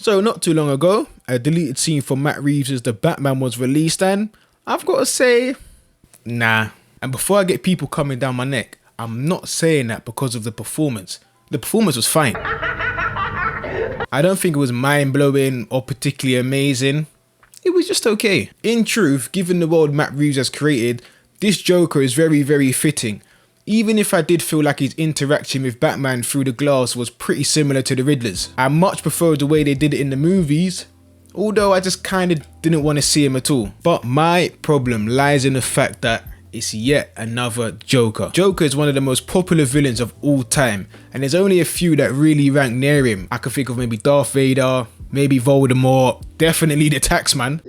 So not too long ago, a deleted scene from Matt Reeves' The Batman was released, and I've got to say, nah. And before I get people coming down my neck, I'm not saying that because of the performance. The performance was fine. I don't think it was mind-blowing or particularly amazing. It was just okay. In truth, given the world Matt Reeves has created, this Joker is very, very fitting. Even if I did feel like his interaction with Batman through the glass was pretty similar to the Riddler's. I much preferred the way they did it in the movies, although I just kinda didn't want to see him at all. But my problem lies in the fact that it's yet another Joker. Joker is one of the most popular villains of all time, and there's only a few that really rank near him. I could think of maybe Darth Vader, maybe Voldemort, definitely the Taxman.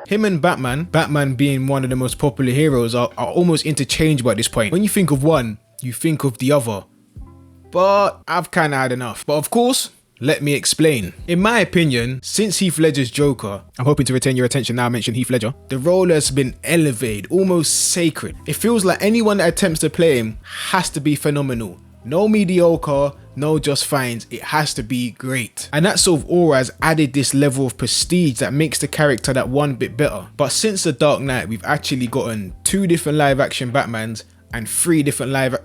Him and Batman being one of the most popular heroes, are almost interchangeable at this point. When you think of one, you think of the other. But I've kinda had enough. But of course, let me explain. In my opinion, since Heath Ledger's Joker, I'm hoping to retain your attention now I mention Heath Ledger, the role has been elevated, almost sacred. It feels like anyone that attempts to play him has to be phenomenal. No mediocre, no just fines, it has to be great. And that sort of aura has added this level of prestige that makes the character that one bit better. But since The Dark Knight, we've actually gotten 2 different live action Batmans and 3 different live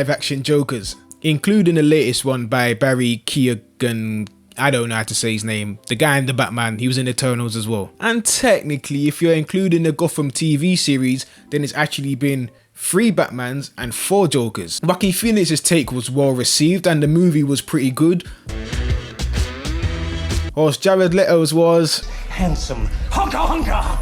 action Jokers, including the latest one by Barry Keoghan. I don't know how to say his name. The guy in the Batman, he was in Eternals as well. And technically, if you're including the Gotham TV series, then it's actually been 3 Batmans and 4 Jokers. Joaquin Phoenix's take was well received and the movie was pretty good. Whilst Jared Leto's was handsome, hunka.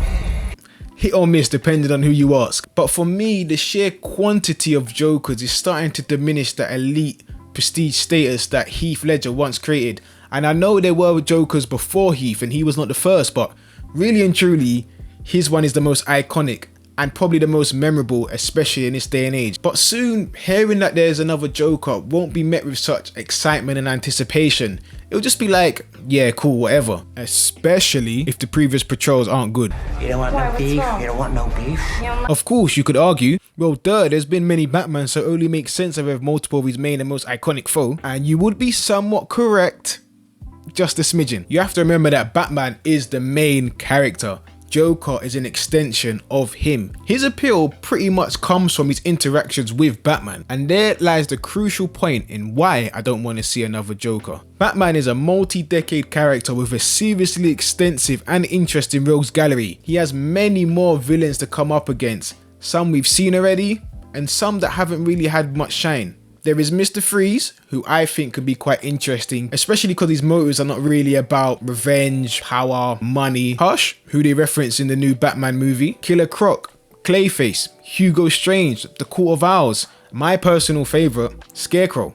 Hit or miss depending on who you ask. But for me, the sheer quantity of Jokers is starting to diminish the elite prestige status that Heath Ledger once created. And I know there were Jokers before Heath and he was not the first, but really and truly, his one is the most iconic and probably the most memorable, especially in this day and age. But soon, hearing that there's another Joker won't be met with such excitement and anticipation. It'll just be like, yeah, cool, whatever. Especially if the previous portrayals aren't good. You don't want no beef? You don't want no beef? Of course, you could argue, well, there's been many Batman, so it only makes sense if we have multiple of his main and most iconic foe. And you would be somewhat correct, just a smidgen. You have to remember that Batman is the main character. Joker is an extension of him. His appeal pretty much comes from his interactions with Batman, and there lies the crucial point in why I don't want to see another Joker. Batman is a multi-decade character with a seriously extensive and interesting rogues gallery. He has many more villains to come up against, some we've seen already, and some that haven't really had much shine. There is Mr. Freeze, who I think could be quite interesting, especially because his motives are not really about revenge, power, money. Hush, who they reference in the new Batman movie. Killer Croc, Clayface, Hugo Strange, The Court of Owls, my personal favourite, Scarecrow.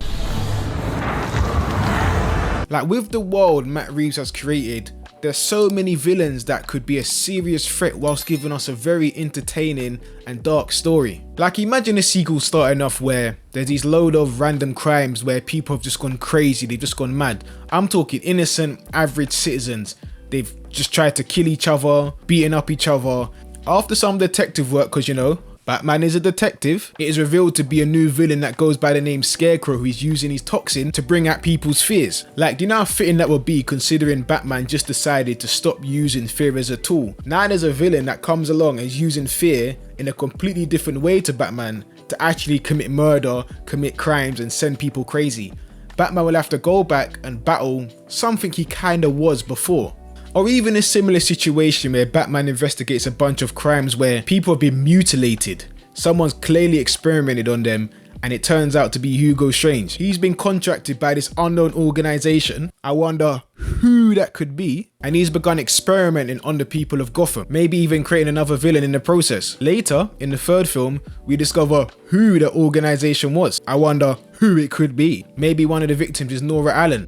Like, with the world Matt Reeves has created, there's so many villains that could be a serious threat whilst giving us a very entertaining and dark story. Like, imagine a sequel starting off where there's these load of random crimes where people have just gone crazy, they've just gone mad. I'm talking innocent, average citizens. They've just tried to kill each other, beating up each other. After some detective work, because you know, Batman is a detective, it is revealed to be a new villain that goes by the name Scarecrow, who is using his toxin to bring out people's fears. Like, do you know how fitting that would be considering Batman just decided to stop using fear as a tool? Now there's a villain that comes along and is using fear in a completely different way to Batman to actually commit murder, commit crimes and send people crazy. Batman will have to go back and battle something he kinda was before. Or even a similar situation where Batman investigates a bunch of crimes where people have been mutilated. Someone's clearly experimented on them and it turns out to be Hugo Strange. He's been contracted by this unknown organization. I wonder who that could be. And he's begun experimenting on the people of Gotham, maybe even creating another villain in the process. Later, in the 3rd film, we discover who the organization was. I wonder who it could be. Maybe one of the victims is Nora Allen.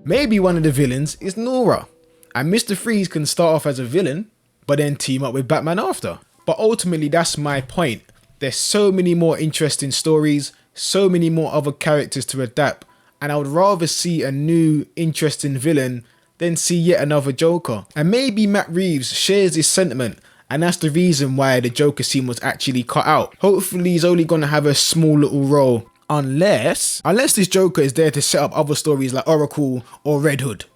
Maybe one of the villains is Nora, and Mr. Freeze can start off as a villain, but then team up with Batman after. But ultimately, that's my point. There's so many more interesting stories, so many more other characters to adapt, and I would rather see a new, interesting villain than see yet another Joker. And maybe Matt Reeves shares this sentiment, And that's the reason why the Joker scene was actually cut out. Hopefully he's only gonna have a small little role, unless this Joker is there to set up other stories like Oracle or Red Hood.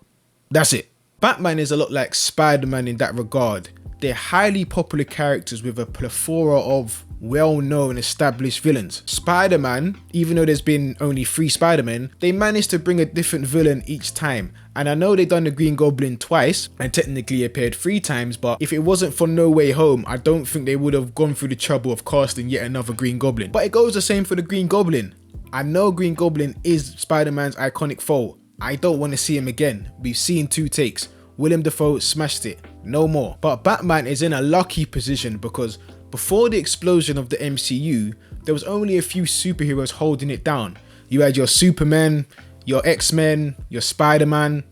That's it. Batman is a lot like Spider-Man in that regard. They're highly popular characters with a plethora of well-known established villains. Spider-Man, even though there's been only 3 Spider-Men, they managed to bring a different villain each time. And I know they've done the Green Goblin twice and technically appeared 3 times, but if it wasn't for No Way Home, I don't think they would have gone through the trouble of casting yet another Green Goblin. But it goes the same for the Green Goblin. I know Green Goblin is Spider-Man's iconic foe. I don't want to see him again. We've seen 2 takes. Willem Dafoe smashed it. No more. But Batman is in a lucky position because before the explosion of the MCU, there was only a few superheroes holding it down. You had your Superman, your X-Men, your Spider-Man,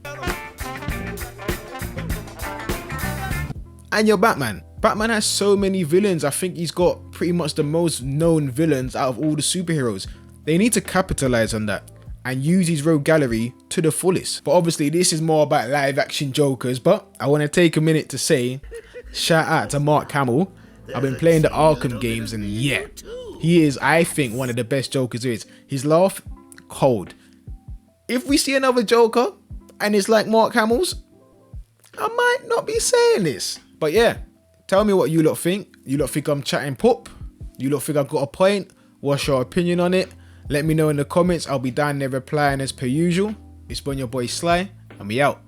and your Batman. Batman has so many villains. I think he's got pretty much the most known villains out of all the superheroes. They need to capitalize on that and use his rogue gallery to the fullest. But obviously this is more about live action Jokers, but I want to take a minute to say shout out to Mark Hamill. I've been playing the Arkham games and yeah, he is, I think, one of the best Jokers there is. His laugh, cold. If we see another Joker and it's like Mark Hamill's, I might not be saying this. But yeah, tell me what you lot think. You lot think I'm chatting pop? You lot think I've got a point? What's your opinion on it? Let me know in the comments. I'll be down there replying as per usual. It's been your boy Sly, and we out.